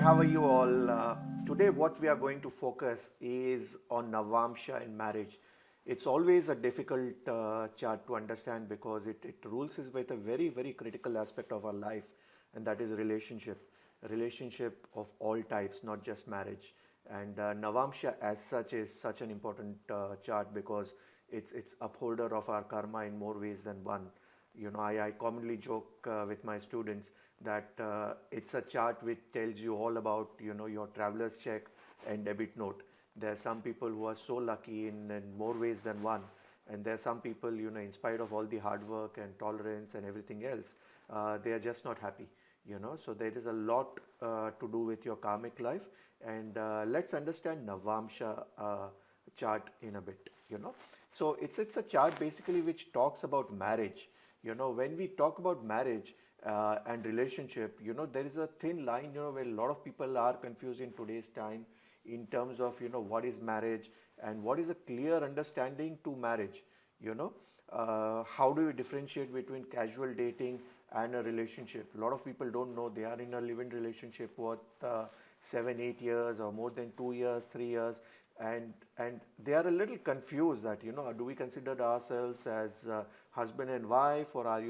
how are you all? Today, what we are going to focus is on Navāṁśa in marriage. It's always a difficult chart to understand because it rules is with a very, very critical aspect of our life, and that is relationship. Relationship of all types, not just marriage. And Navāṁśa as such is such an important chart because it's upholder of our karma in more ways than one. I commonly joke with my students that it's a chart which tells you all about, your traveler's check and debit note. There are some people who are so lucky in more ways than one. And there are some people, in spite of all the hard work and tolerance and everything else, they are just not happy, So there is a lot to do with your karmic life. And let's understand Navāṁsha chart in a bit, So it's a chart basically which talks about marriage. When we talk about marriage and relationship, there is a thin line, where a lot of people are confused in today's time in terms of, what is marriage and what is a clear understanding to marriage, how do you differentiate between casual dating and a relationship? A lot of people don't know they are in a live-in relationship for 7-8 years or more than 2 years, 3 years. And they are a little confused that, do we consider ourselves as husband and wife, or are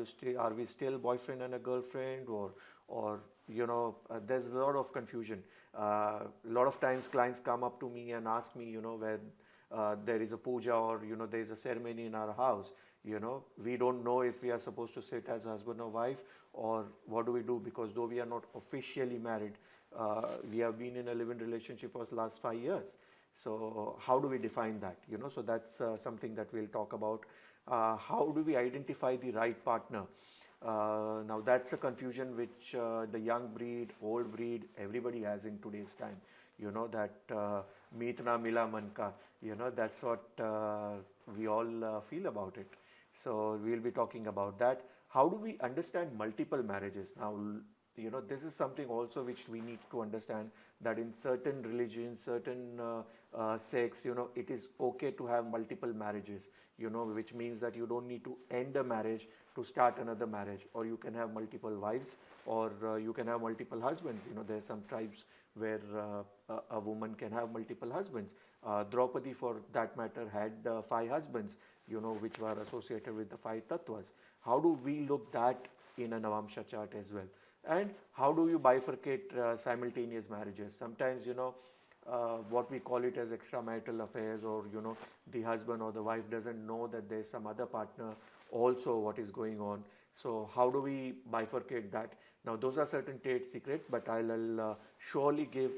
we still boyfriend and a girlfriend, or there's a lot of confusion. A lot of times clients come up to me and ask me, where there is a puja or, there is a ceremony in our house, we don't know if we are supposed to sit as husband or wife, or what do we do, because though we are not officially married, we have been in a live-in relationship for the last 5 years. So how do we define that? So that's something that we'll talk about. How do we identify the right partner? Now that's a confusion which the young breed, old breed, everybody has in today's time. That meet na mila man ka, that's what we all feel about it. So we'll be talking about that. How do we understand multiple marriages? Now, this is something also which we need to understand, that in certain religions, certain sects, it is okay to have multiple marriages, which means that you don't need to end a marriage to start another marriage, or you can have multiple wives, or you can have multiple husbands. There are some tribes where a woman can have multiple husbands. Draupadi, for that matter, had 5 husbands, which were associated with the 5 tattvas. How do we look that in a Navāṁsha chart as well? And how do you bifurcate simultaneous marriages? Sometimes, what we call it as extramarital affairs, or, the husband or the wife doesn't know that there's some other partner also what is going on. So how do we bifurcate that? Now, those are certain trade secrets, but I'll surely give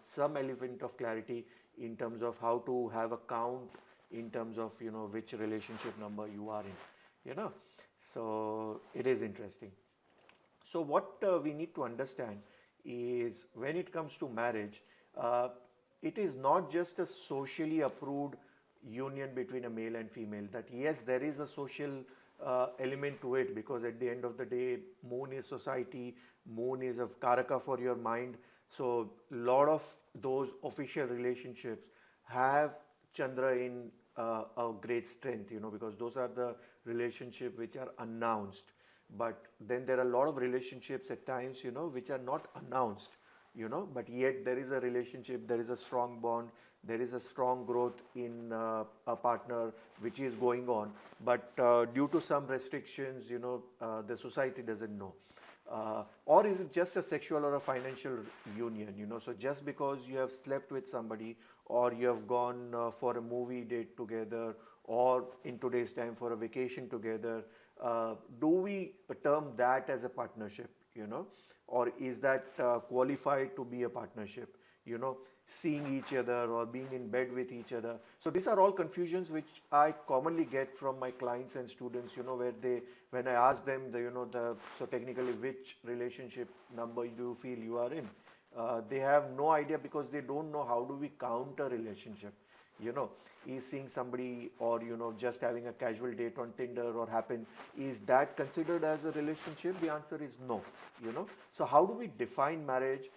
some element of clarity in terms of how to have a count in terms of, which relationship number you are in, So it is interesting. So what we need to understand is, when it comes to marriage, it is not just a socially approved union between a male and female. That yes, there is a social element to it, because at the end of the day, moon is society, moon is a karaka for your mind. So a lot of those official relationships have Chandra in a great strength, because those are the relationships which are announced. But then there are a lot of relationships at times, which are not announced, but yet there is a relationship, there is a strong bond, there is a strong growth in a partner which is going on. But due to some restrictions, the society doesn't know. Or is it just a sexual or a financial union, So just because you have slept with somebody, or you have gone for a movie date together, or in today's time for a vacation together, do we term that as a partnership, or is that qualified to be a partnership, seeing each other or being in bed with each other? So these are all confusions which I commonly get from my clients and students, where when I ask them, so technically which relationship number do you feel you are in? They have no idea, because they don't know how do we count a relationship. Is seeing somebody, or just having a casual date on Tinder or Happen, is that considered as a relationship? The answer is no. So how do we define marriage?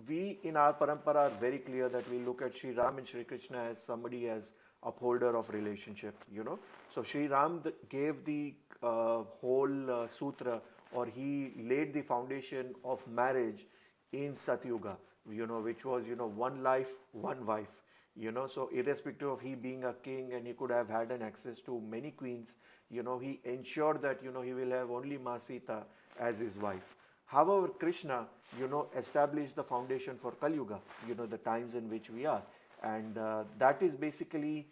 We in our parampara are very clear that we look at Sri Ram and Sri Krishna as somebody as upholder of relationship. So Sri Ram gave the whole sutra, or he laid the foundation of marriage in Satyuga, which was, one life, one wife, so irrespective of he being a king and he could have had an access to many queens, he ensured that, he will have only Ma Sita as his wife. However, Krishna, established the foundation for Kali Yuga, the times in which we are. And that is basically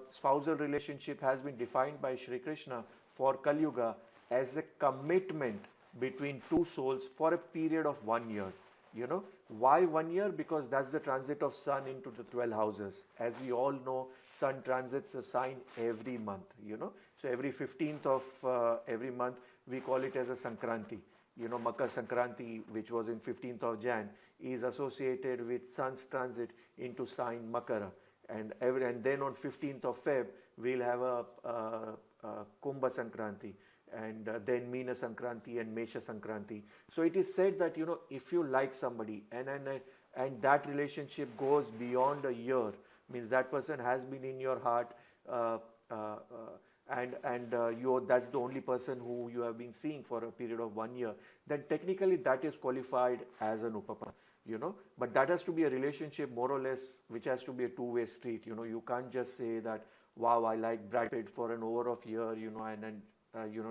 spousal relationship has been defined by Shri Krishna for Kali Yuga as a commitment between two souls for a period of 1 year. Why 1 year? Because that's the transit of sun into the 12 houses. As we all know, sun transits a sign every month, So every 15th of every month, we call it as a Sankranti. Makar Sankranti, which was in 15th of Jan, is associated with sun's transit into sign Makara. And then on 15th of Feb, we'll have a Kumbha Sankranti, and then Meena Sankranti and Mesha Sankranti. So it is said that, if you like somebody and that relationship goes beyond a year, means that person has been in your heart, that's the only person who you have been seeing for a period of 1 year, then technically that is qualified as an Upapada, but that has to be a relationship more or less which has to be a two-way street. You can't just say that, wow, I like Brad Pitt for an over of year,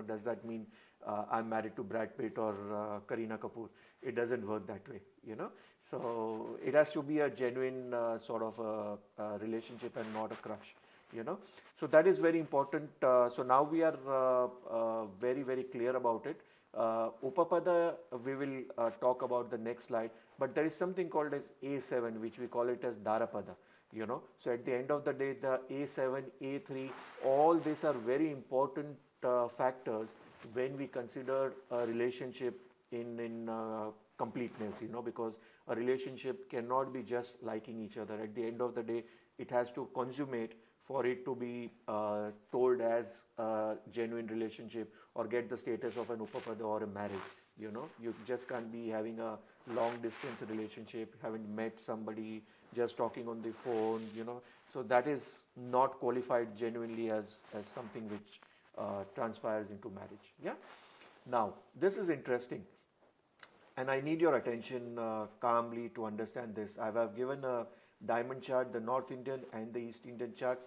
does that mean I'm married to Brad Pitt or Kareena Kapoor? It doesn't work that way, So it has to be a genuine sort of a relationship and not a crush, So that is very important. So now we are very, very clear about it. Upapada, we will talk about the next slide, but there is something called as A7, which we call it as Darpada. So at the end of the day, the A7, A3, all these are very important factors when we consider a relationship in completeness, because a relationship cannot be just liking each other. At the end of the day, it has to consummate for it to be told as a genuine relationship or get the status of an Upapada or a marriage. You just can't be having a long distance relationship, haven't met somebody, just talking on the phone, So that is not qualified genuinely as something which transpires into marriage. Yeah. Now, this is interesting, and I need your attention calmly to understand this. I have given a diamond chart, the North Indian and the East Indian chart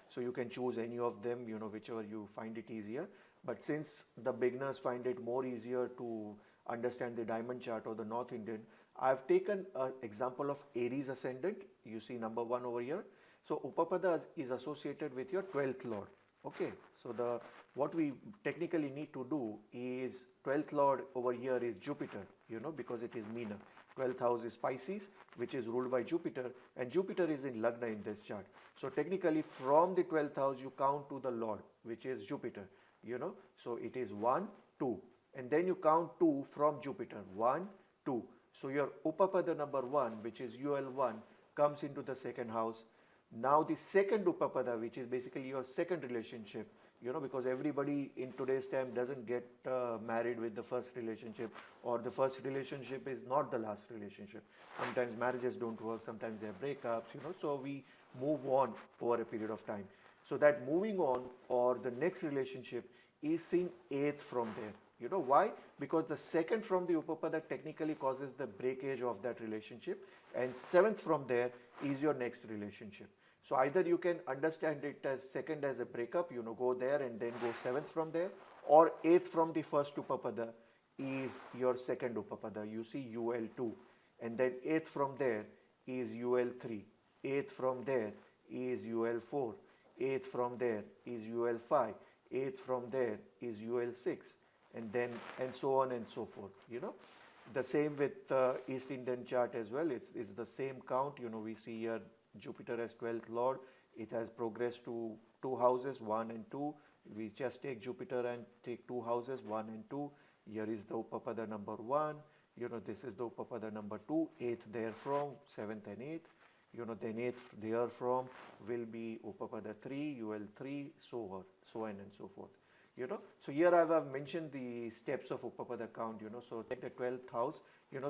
so you can choose any of them, whichever you find it easier. But since the beginners find it more easier to understand the diamond chart or the North Indian, I've taken an example of Aries ascendant. You see number 1 over here. So Upapada is associated with your 12th lord. Okay, so what we technically need to do is 12th lord over here is Jupiter, because it is Meena. 12th house is Pisces, which is ruled by Jupiter, and Jupiter is in Lagna in this chart. So technically from the 12th house you count to the lord, which is Jupiter, So it is 1, 2, and then you count 2 from Jupiter, 1, 2. So your Upapada number 1, which is UL1, comes into the second house. Now the second Upapada, which is basically your second relationship, because everybody in today's time doesn't get married with the first relationship, or the first relationship is not the last relationship. Sometimes marriages don't work, sometimes they have breakups, so we move on over a period of time. So that moving on or the next relationship is seen 8th from there. Why? Because the second from the Upapada technically causes the breakage of that relationship, and 7th from there is your next relationship. So either you can understand it as second as a breakup, go there and then go 7th from there, or 8th from the first Upapada is your second Upapada. You see UL2, and then 8th from there is UL3, 8th from there is UL4, 8th from there is UL5, 8th from there is UL6, and so on and so forth. The same with East Indian chart as well. It's the same count. We see here Jupiter as 12th lord. It has progressed to 2 houses, 1 and 2. We just take Jupiter and take 2 houses, 1 and 2. Here is the Upapada number 1. This is the Upapada number 2. 8th therefrom, 7th and 8th. Then 8th there from will be Upapada 3, UL3, so on and so forth. So here I have mentioned the steps of Upapada count, so take the 12th house,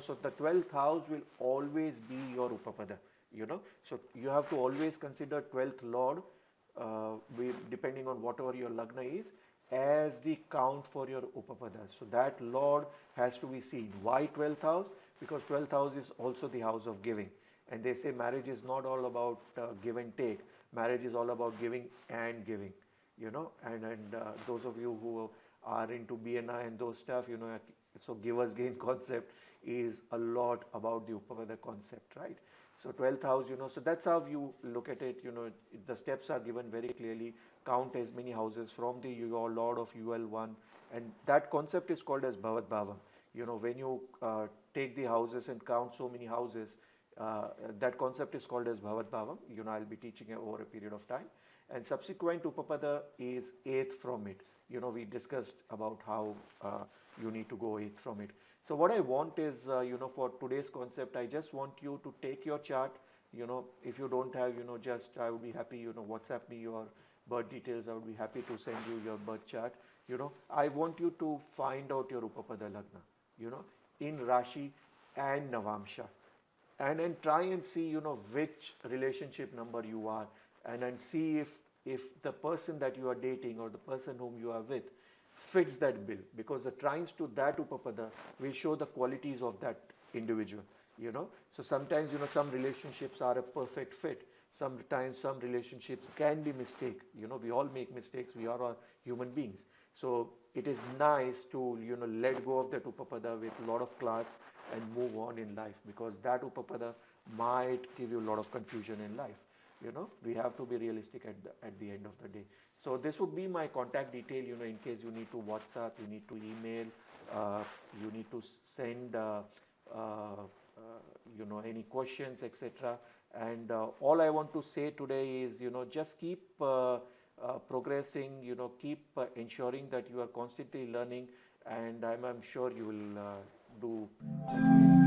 so the 12th house will always be your Upapada, so you have to always consider 12th lord, depending on whatever your Lagna is, as the count for your Upapada. So that Lord has to be seen. Why 12th house? Because 12th house is also the house of giving. And they say marriage is not all about give and take. Marriage is all about giving and giving, you know. And those of you who are into BNI and those stuff, you know, so givers gain concept is a lot about the Upapada concept, right? So 12th house, you know, so that's how you look at it, you know, the steps are given very clearly. Count as many houses from the your Lord of UL1, and that concept is called as Bhavat Bhavam. You know, when you take the houses and count so many houses, that concept is called as Bhavat Bhavam. You know, I'll be teaching it over a period of time. And subsequent Upapada is 8th from it. You know, we discussed about how you need to go 8th from it. So what I want is, you know, for today's concept, I just want you to take your chart. You know, if you don't have, you know, just I would be happy, you know, WhatsApp me your birth details. I would be happy to send you your birth chart. You know, I want you to find out your Upapada Lagna, you know, in Rashi and Navamsha. And then try and see, you know, which relationship number you are, and then see if the person that you are dating or the person whom you are with fits that bill, because the trines to that Upapada will show the qualities of that individual, you know. So sometimes, you know, some relationships are a perfect fit. Sometimes some relationships can be mistake. You know, we all make mistakes. We are all human beings. So it is nice to, you know, let go of that Upapada with a lot of class and move on in life, because that Upapada might give you a lot of confusion in life. You know, we have to be realistic at the end of the day. So this would be my contact detail, you know, in case you need to WhatsApp, you need to email, you need to send, you know, any questions, etc. And all I want to say today is, you know, just keep progressing, you know, keep ensuring that you are constantly learning, and I'm sure you will do excellent.